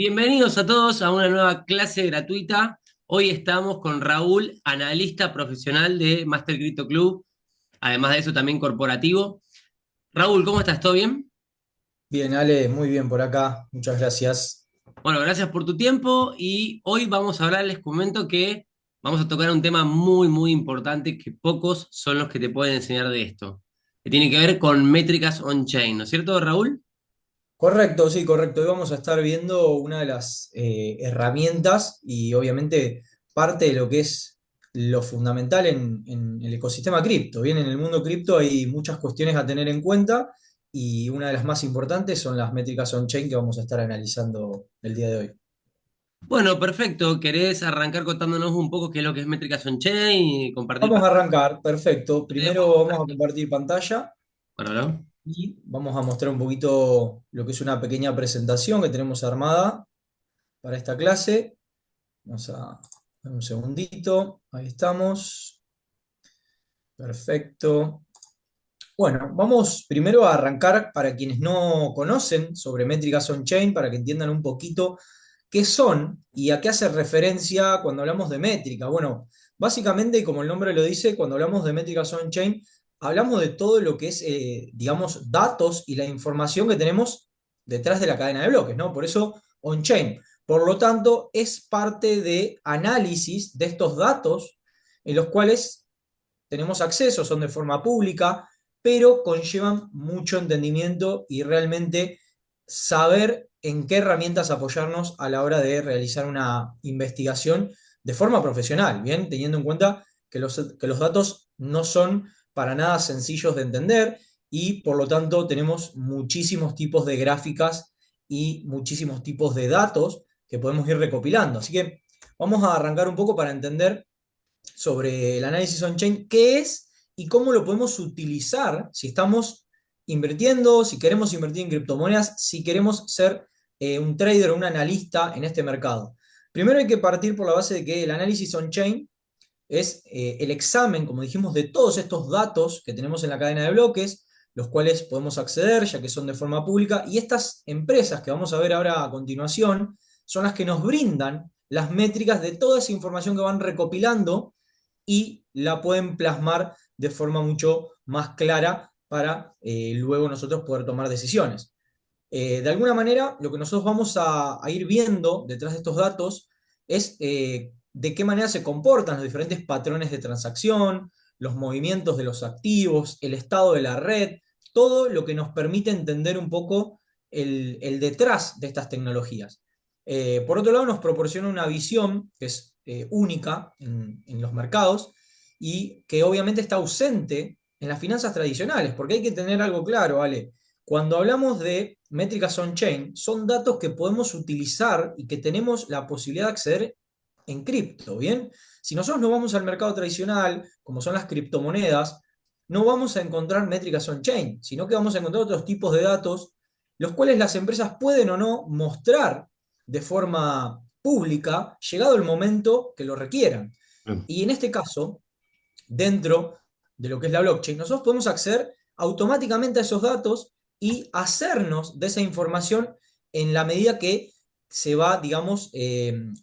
Bienvenidos a todos a una nueva clase gratuita. Hoy estamos con Raúl, analista profesional de Master Crypto Club, además de eso también corporativo. Raúl, ¿cómo estás? ¿Todo bien? Bien, Ale, muy bien por acá. Muchas gracias. Bueno, gracias por tu tiempo y hoy vamos a hablar, les comento que vamos a tocar un tema muy importante que pocos son los que te pueden enseñar de esto, que tiene que ver con métricas on-chain, ¿no es cierto, Raúl? Correcto, sí, correcto. Hoy vamos a estar viendo una de las herramientas y obviamente parte de lo que es lo fundamental en el ecosistema cripto. Bien, en el mundo cripto hay muchas cuestiones a tener en cuenta y una de las más importantes son las métricas on-chain que vamos a estar analizando el día de hoy. Bueno, perfecto. ¿Querés arrancar contándonos un poco qué es lo que es métricas on-chain y compartir Vamos a pantalla? arrancar, perfecto. Primero vamos a compartir pantalla Bueno, ¿no? y vamos a mostrar un poquito lo que es una pequeña presentación que tenemos armada para esta clase. Vamos a dar un segundito. Ahí estamos. Perfecto. Bueno, vamos primero a arrancar para quienes no conocen sobre métricas on-chain, para que entiendan un poquito qué son y a qué hace referencia cuando hablamos de métrica. Bueno, básicamente, como el nombre lo dice, cuando hablamos de métricas on-chain, hablamos de todo lo que es, digamos, datos y la información que tenemos detrás de la cadena de bloques, ¿no? Por eso on-chain. Por lo tanto, es parte de análisis de estos datos en los cuales tenemos acceso, son de forma pública, pero conllevan mucho entendimiento y realmente saber en qué herramientas apoyarnos a la hora de realizar una investigación de forma profesional, bien, teniendo en cuenta que los datos no son para nada sencillos de entender y por lo tanto tenemos muchísimos tipos de gráficas y muchísimos tipos de datos que podemos ir recopilando. Así que vamos a arrancar un poco para entender sobre el análisis on-chain, qué es y cómo lo podemos utilizar si estamos invirtiendo, si queremos invertir en criptomonedas, si queremos ser un trader o un analista en este mercado. Primero hay que partir por la base de que el análisis on-chain es el examen, como dijimos, de todos estos datos que tenemos en la cadena de bloques, los cuales podemos acceder ya que son de forma pública, y estas empresas que vamos a ver ahora a continuación son las que nos brindan las métricas de toda esa información que van recopilando y la pueden plasmar de forma mucho más clara para luego nosotros poder tomar decisiones. De alguna manera, lo que nosotros vamos a ir viendo detrás de estos datos es de qué manera se comportan los diferentes patrones de transacción, los movimientos de los activos, el estado de la red, todo lo que nos permite entender un poco el detrás de estas tecnologías. Por otro lado, nos proporciona una visión que es única en los mercados y que obviamente está ausente en las finanzas tradicionales, porque hay que tener algo claro, ¿vale? Cuando hablamos de métricas on-chain, son datos que podemos utilizar y que tenemos la posibilidad de acceder en cripto, ¿bien? Si nosotros no vamos al mercado tradicional, como son las criptomonedas, no vamos a encontrar métricas on-chain, sino que vamos a encontrar otros tipos de datos, los cuales las empresas pueden o no mostrar de forma pública, llegado el momento que lo requieran. Mm. Y en este caso, dentro de lo que es la blockchain, nosotros podemos acceder automáticamente a esos datos y hacernos de esa información en la medida que se va, digamos,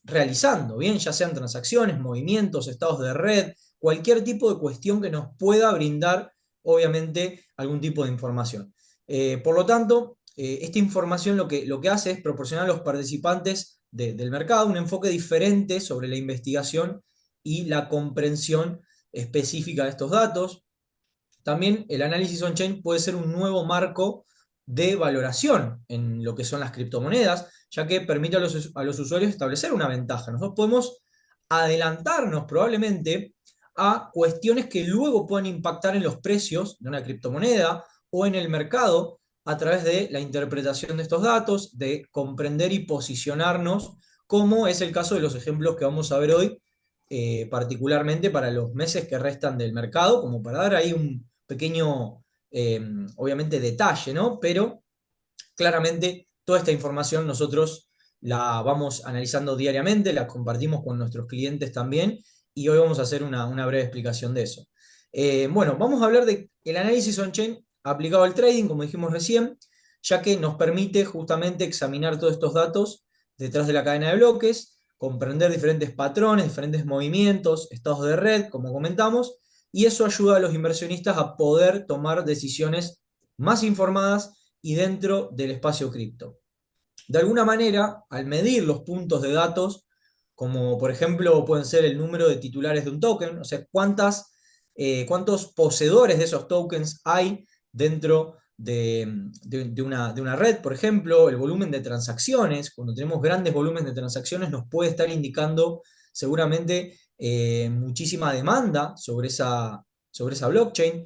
realizando, bien, ya sean transacciones, movimientos, estados de red, cualquier tipo de cuestión que nos pueda brindar, obviamente, algún tipo de información. Por lo tanto, esta información lo que hace es proporcionar a los participantes del mercado un enfoque diferente sobre la investigación y la comprensión específica de estos datos. También el análisis on-chain puede ser un nuevo marco de valoración en lo que son las criptomonedas, ya que permite a los usuarios establecer una ventaja. Nosotros podemos adelantarnos probablemente a cuestiones que luego pueden impactar en los precios de una criptomoneda o en el mercado a través de la interpretación de estos datos, de comprender y posicionarnos, como es el caso de los ejemplos que vamos a ver hoy, particularmente para los meses que restan del mercado, como para dar ahí un pequeño, eh, obviamente, detalle, ¿no? Pero claramente toda esta información nosotros la vamos analizando diariamente, la compartimos con nuestros clientes también, y hoy vamos a hacer una breve explicación de eso. Bueno, vamos a hablar del análisis on-chain aplicado al trading, como dijimos recién, ya que nos permite justamente examinar todos estos datos detrás de la cadena de bloques, comprender diferentes patrones, diferentes movimientos, estados de red, como comentamos, y eso ayuda a los inversionistas a poder tomar decisiones más informadas y dentro del espacio cripto. De alguna manera, al medir los puntos de datos, como por ejemplo pueden ser el número de titulares de un token, o sea, cuántos poseedores de esos tokens hay dentro de una red, por ejemplo, el volumen de transacciones, cuando tenemos grandes volúmenes de transacciones nos puede estar indicando seguramente muchísima demanda sobre esa blockchain.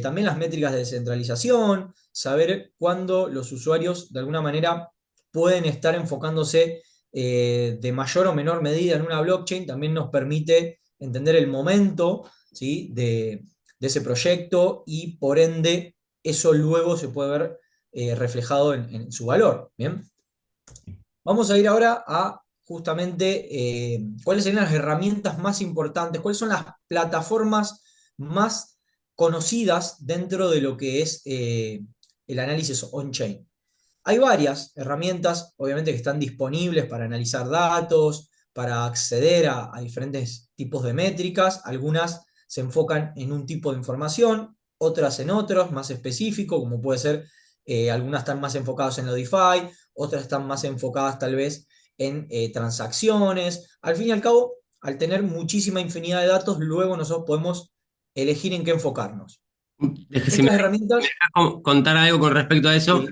También las métricas de descentralización, saber cuándo los usuarios de alguna manera pueden estar enfocándose de mayor o menor medida en una blockchain, también nos permite entender el momento, ¿sí? de ese proyecto y por ende eso luego se puede ver reflejado en su valor. ¿Bien? Vamos a ir ahora a justamente cuáles serían las herramientas más importantes, cuáles son las plataformas más conocidas dentro de lo que es el análisis on-chain. Hay varias herramientas, obviamente, que están disponibles para analizar datos, para acceder a diferentes tipos de métricas. Algunas se enfocan en un tipo de información, otras en otros, más específico, como puede ser, algunas están más enfocadas en lo DeFi, otras están más enfocadas tal vez en transacciones. Al fin y al cabo, al tener muchísima infinidad de datos, luego nosotros podemos elegir en qué enfocarnos. Si me Estas herramientas, dejas contar algo con respecto a eso,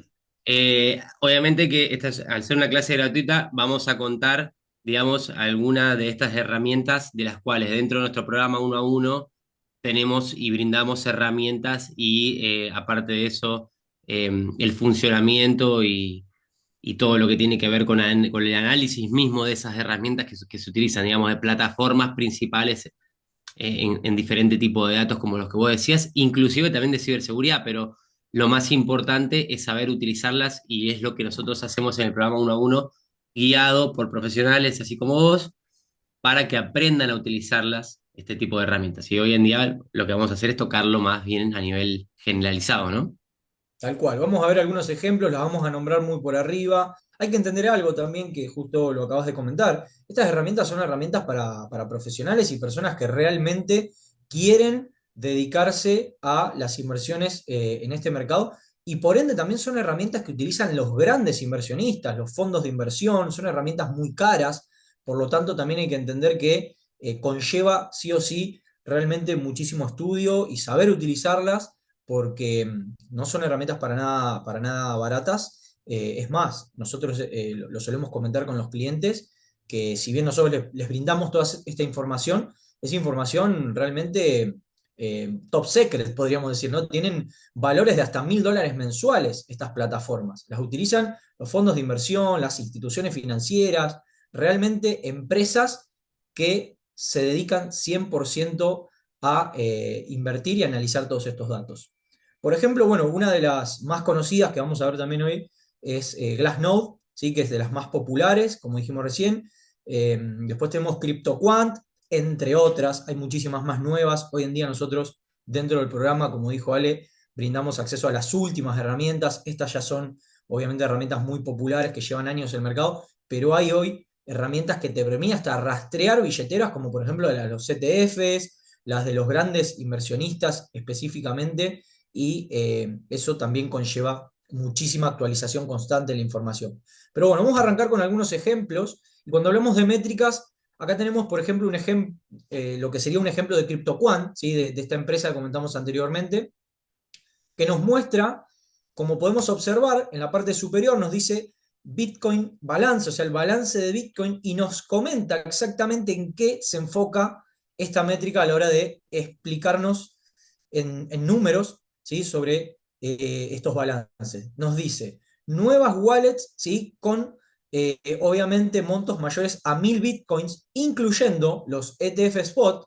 sí, obviamente que al ser una clase gratuita, vamos a contar, digamos, algunas de estas herramientas de las cuales dentro de nuestro programa uno a uno tenemos y brindamos herramientas y aparte de eso, el funcionamiento y todo lo que tiene que ver con el análisis mismo de esas herramientas que se utilizan, digamos, de plataformas principales en diferente tipo de datos como los que vos decías, inclusive también de ciberseguridad, pero lo más importante es saber utilizarlas y es lo que nosotros hacemos en el programa uno a uno, guiado por profesionales así como vos, para que aprendan a utilizarlas, este tipo de herramientas. Y hoy en día lo que vamos a hacer es tocarlo más bien a nivel generalizado, ¿no? tal cual. Vamos a ver algunos ejemplos, las vamos a nombrar muy por arriba. Hay que entender algo también que justo lo acabas de comentar. Estas herramientas son herramientas para profesionales y personas que realmente quieren dedicarse a las inversiones en este mercado y por ende también son herramientas que utilizan los grandes inversionistas, los fondos de inversión, son herramientas muy caras, por lo tanto también hay que entender que conlleva sí o sí realmente muchísimo estudio y saber utilizarlas porque no son herramientas para nada baratas. Es más, nosotros lo solemos comentar con los clientes, que si bien nosotros les brindamos toda esta información, es información realmente top secret, podríamos decir, ¿no? Tienen valores de hasta $1000 mensuales estas plataformas. Las utilizan los fondos de inversión, las instituciones financieras, realmente empresas que se dedican 100% a invertir y analizar todos estos datos. Por ejemplo, bueno, una de las más conocidas que vamos a ver también hoy es Glassnode, ¿sí? Que es de las más populares, como dijimos recién. Después tenemos CryptoQuant, entre otras, hay muchísimas más nuevas. Hoy en día nosotros, dentro del programa, como dijo Ale, brindamos acceso a las últimas herramientas. Estas ya son, obviamente, herramientas muy populares que llevan años en el mercado, pero hay hoy herramientas que te permiten hasta rastrear billeteras, como por ejemplo las de los CTFs, las de los grandes inversionistas específicamente, y eso también conlleva muchísima actualización constante de la información. Pero bueno, vamos a arrancar con algunos ejemplos. Y cuando hablamos de métricas, acá tenemos, por ejemplo, lo que sería un ejemplo de CryptoQuant, ¿sí? de esta empresa que comentamos anteriormente, que nos muestra, como podemos observar, en la parte superior nos dice Bitcoin balance, o sea, el balance de Bitcoin, y nos comenta exactamente en qué se enfoca esta métrica a la hora de explicarnos en números, ¿sí? sobre estos balances. Nos dice nuevas wallets, ¿sí? con obviamente montos mayores a 1000 bitcoins, incluyendo los ETF Spot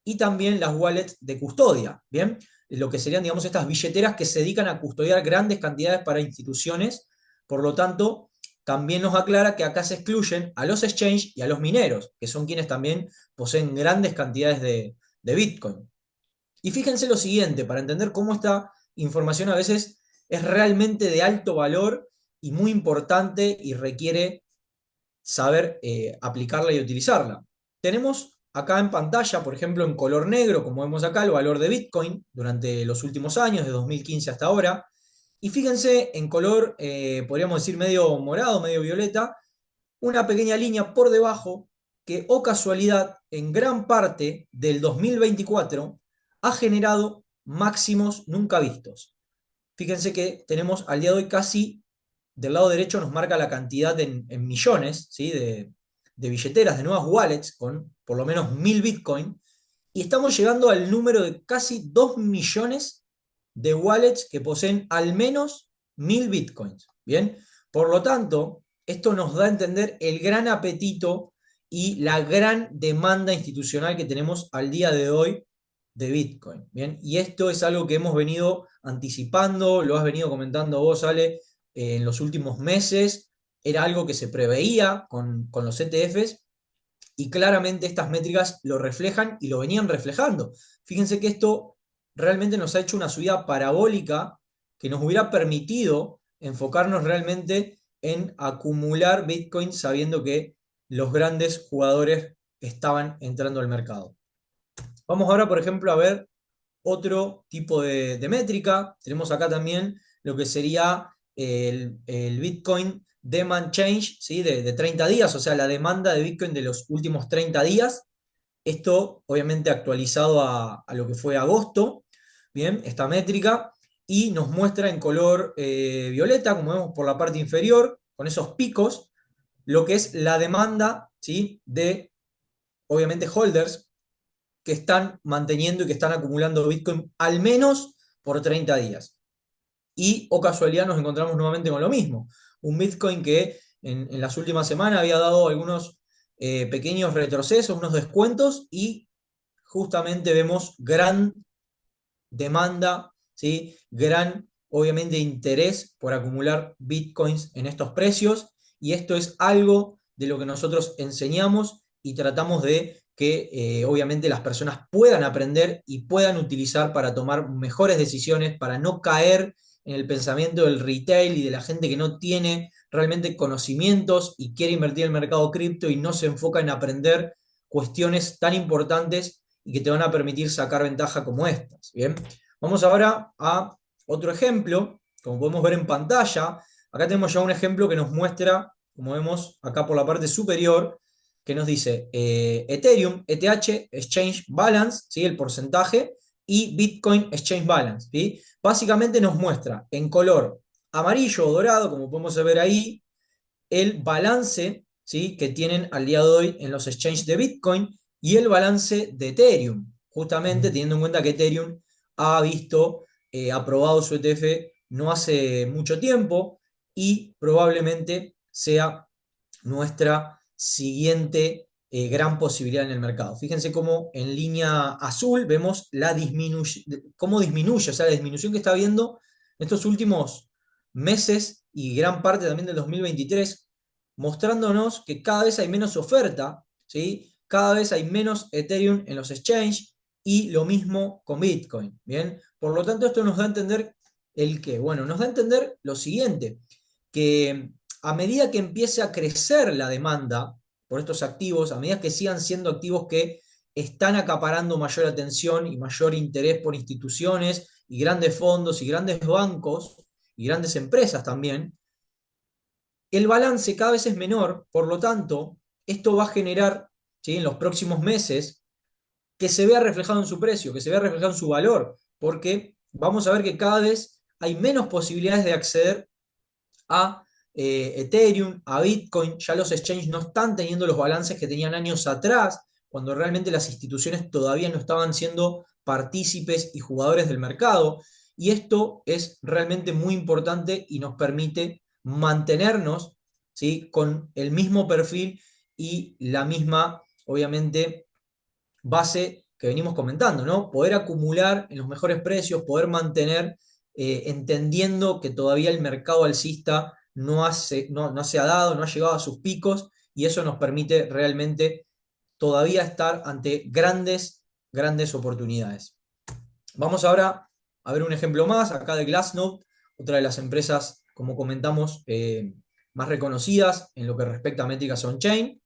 y también las wallets de custodia, ¿bien? Lo que serían, digamos, estas billeteras que se dedican a custodiar grandes cantidades para instituciones. Por lo tanto, también nos aclara que acá se excluyen a los exchange y a los mineros, que son quienes también poseen grandes cantidades de Bitcoin. Y fíjense lo siguiente, para entender cómo esta información a veces es realmente de alto valor y muy importante y requiere saber aplicarla y utilizarla. Tenemos acá en pantalla, por ejemplo, en color negro, como vemos acá, el valor de Bitcoin durante los últimos años, de 2015 hasta ahora. Y fíjense en color, podríamos decir medio morado, medio violeta, una pequeña línea por debajo que, o casualidad, en gran parte del 2024 ha generado máximos nunca vistos. Fíjense que tenemos al día de hoy casi, del lado derecho nos marca la cantidad en millones, ¿sí? de billeteras, de nuevas wallets con por lo menos 1000 Bitcoin, y estamos llegando al número de casi 2 millones de wallets que poseen al menos 1000 Bitcoins. Bien, por lo tanto, esto nos da a entender el gran apetito y la gran demanda institucional que tenemos al día de hoy de Bitcoin. Bien, y esto es algo que hemos venido anticipando, lo has venido comentando vos, Ale, en los últimos meses. Era algo que se preveía con los ETFs, y claramente estas métricas lo reflejan y lo venían reflejando. Fíjense que esto realmente nos ha hecho una subida parabólica que nos hubiera permitido enfocarnos realmente en acumular Bitcoin sabiendo que los grandes jugadores estaban entrando al mercado. Vamos ahora, por ejemplo, a ver otro tipo de métrica. Tenemos acá también lo que sería el Bitcoin Demand Change, ¿sí? de 30 días, o sea, la demanda de Bitcoin de los últimos 30 días. Esto obviamente actualizado a lo que fue agosto, bien, esta métrica, y nos muestra en color violeta, como vemos por la parte inferior, con esos picos, lo que es la demanda, ¿sí? de, obviamente, holders que están manteniendo y que están acumulando Bitcoin al menos por 30 días. Y, o casualidad, nos encontramos nuevamente con lo mismo. Un Bitcoin que en las últimas semanas había dado algunos pequeños retrocesos, unos descuentos, y justamente vemos gran demanda, ¿sí? Gran, obviamente, interés por acumular Bitcoins en estos precios. Y esto es algo de lo que nosotros enseñamos y tratamos de que obviamente las personas puedan aprender y puedan utilizar para tomar mejores decisiones, para no caer en el pensamiento del retail y de la gente que no tiene realmente conocimientos y quiere invertir en el mercado cripto y no se enfoca en aprender cuestiones tan importantes y que te van a permitir sacar ventaja como estas. Bien, vamos ahora a otro ejemplo, como podemos ver en pantalla. Acá tenemos ya un ejemplo que nos muestra, como vemos acá por la parte superior, que nos dice Ethereum, ETH, Exchange Balance, ¿sí? El porcentaje, y Bitcoin Exchange Balance. ¿Sí? Básicamente nos muestra en color amarillo o dorado, como podemos ver ahí, el balance, ¿sí? que tienen al día de hoy en los exchanges de Bitcoin y el balance de Ethereum, justamente teniendo en cuenta que Ethereum ha visto aprobado su ETF no hace mucho tiempo y probablemente sea nuestra siguiente gran posibilidad en el mercado. Fíjense cómo en línea azul vemos cómo disminuye, o sea, la disminución que está habiendo en estos últimos meses y gran parte también del 2023, mostrándonos que cada vez hay menos oferta, ¿sí? Cada vez hay menos Ethereum en los exchanges y lo mismo con Bitcoin, ¿bien? Por lo tanto, esto nos da a entender el qué. Bueno, nos da a entender lo siguiente, que a medida que empiece a crecer la demanda por estos activos, a medida que sigan siendo activos que están acaparando mayor atención y mayor interés por instituciones y grandes fondos y grandes bancos y grandes empresas también, el balance cada vez es menor. Por lo tanto, esto va a generar, ¿sí? en los próximos meses que se vea reflejado en su precio, que se vea reflejado en su valor, porque vamos a ver que cada vez hay menos posibilidades de acceder a Ethereum, a Bitcoin. Ya los exchanges no están teniendo los balances que tenían años atrás, cuando realmente las instituciones todavía no estaban siendo partícipes y jugadores del mercado. Y esto es realmente muy importante y nos permite mantenernos, ¿sí? con el mismo perfil y la misma, obviamente, base que venimos comentando, ¿no? Poder acumular en los mejores precios, poder mantener, entendiendo que todavía el mercado alcista no se ha dado, no ha llegado a sus picos, y eso nos permite realmente todavía estar ante grandes, grandes oportunidades. Vamos ahora a ver un ejemplo más, acá de Glassnode, otra de las empresas, como comentamos, más reconocidas en lo que respecta a métricas on-chain,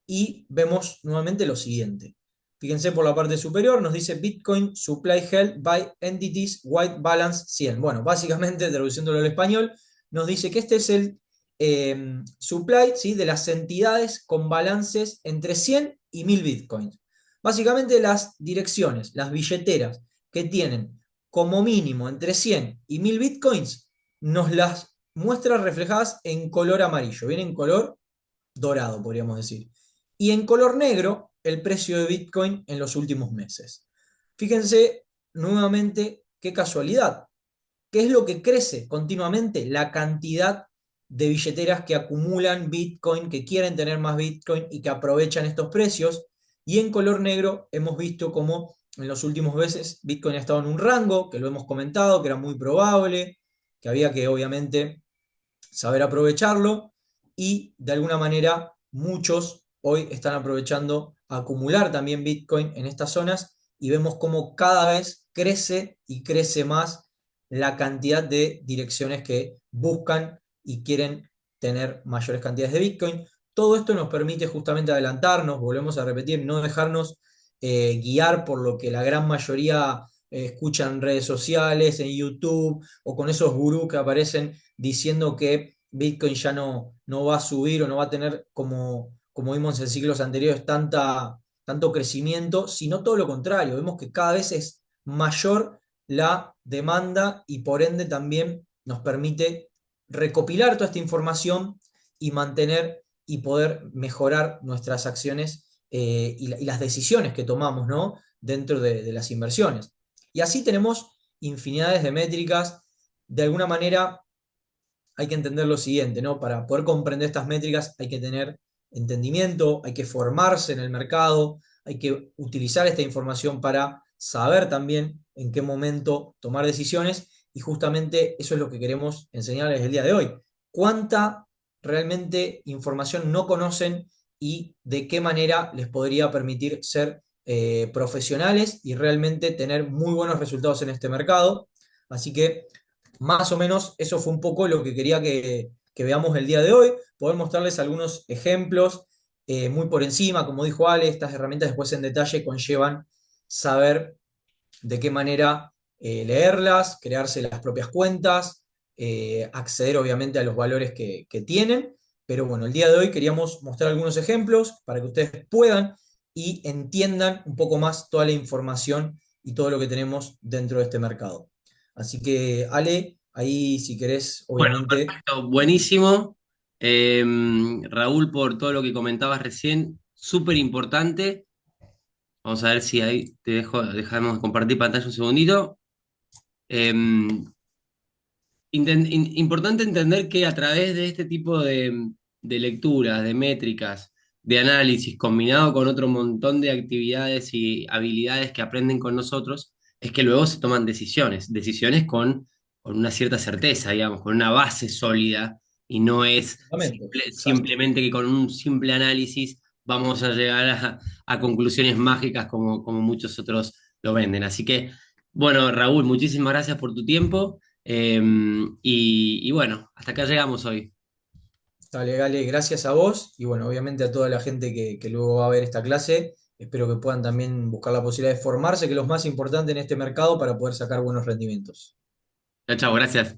y vemos nuevamente lo siguiente. Fíjense por la parte superior, nos dice Bitcoin Supply Held by Entities White Balance 100. Bueno, básicamente, traduciéndolo al español, nos dice que este es el supply, ¿sí?, de las entidades con balances entre 100 y 1000 Bitcoins. Básicamente las direcciones, las billeteras que tienen como mínimo entre 100 y 1000 Bitcoins, nos las muestra reflejadas en color amarillo, viene en color dorado, podríamos decir. Y en color negro, el precio de Bitcoin en los últimos meses. Fíjense nuevamente qué casualidad. ¿Qué es lo que crece continuamente? La cantidad de billeteras que acumulan Bitcoin, que quieren tener más Bitcoin y que aprovechan estos precios. Y en color negro hemos visto cómo en los últimos meses Bitcoin ha estado en un rango, que lo hemos comentado, que era muy probable, que había que obviamente saber aprovecharlo, y de alguna manera muchos hoy están aprovechando a acumular también Bitcoin en estas zonas, y vemos cómo cada vez crece y crece más la cantidad de direcciones que buscan y quieren tener mayores cantidades de Bitcoin. Todo esto nos permite justamente adelantarnos, volvemos a repetir, no dejarnos guiar por lo que la gran mayoría escuchan en redes sociales, en YouTube, o con esos gurús que aparecen diciendo que Bitcoin ya no va a subir o no va a tener, como vimos en ciclos anteriores, tanto crecimiento, sino todo lo contrario. Vemos que cada vez es mayor la demanda, y por ende también nos permite recopilar toda esta información y mantener y poder mejorar nuestras acciones y las decisiones que tomamos, ¿no?, dentro de las inversiones. Y así tenemos infinidades de métricas. De alguna manera hay que entender lo siguiente, ¿no? Para poder comprender estas métricas hay que tener entendimiento, hay que formarse en el mercado, hay que utilizar esta información para saber también en qué momento tomar decisiones, y justamente eso es lo que queremos enseñarles el día de hoy. ¿Cuánta realmente información no conocen y de qué manera les podría permitir ser profesionales y realmente tener muy buenos resultados en este mercado? Así que más o menos eso fue un poco lo que quería que veamos el día de hoy. Poder mostrarles algunos ejemplos muy por encima. Como dijo Ale, estas herramientas después en detalle conllevan saber de qué manera leerlas, crearse las propias cuentas, acceder obviamente a los valores que tienen. Pero bueno, el día de hoy queríamos mostrar algunos ejemplos para que ustedes puedan y entiendan un poco más toda la información y todo lo que tenemos dentro de este mercado. Así que, Ale, ahí si querés, Bueno, obviamente, perfecto, buenísimo. Eh, Raúl, por todo lo que comentabas recién, súper importante. Vamos a ver si ahí dejamos de compartir pantalla un segundito. Eh, Importante entender que a través de este tipo de lecturas, de métricas, de análisis, combinado con otro montón de actividades y habilidades que aprenden con nosotros, es que luego se toman decisiones, decisiones con una cierta certeza, digamos, con una base sólida, y no es exactamente, exacto. simplemente que con un simple análisis vamos a llegar a conclusiones mágicas como muchos otros lo venden. Así que, bueno, Raúl, muchísimas gracias por tu tiempo. Y bueno, hasta acá llegamos hoy. Dale, Gale, gracias a vos y bueno, obviamente a toda la gente que luego va a ver esta clase. Espero que puedan también buscar la posibilidad de formarse, que es lo más importante en este mercado para poder sacar buenos rendimientos. Chao, chao, gracias.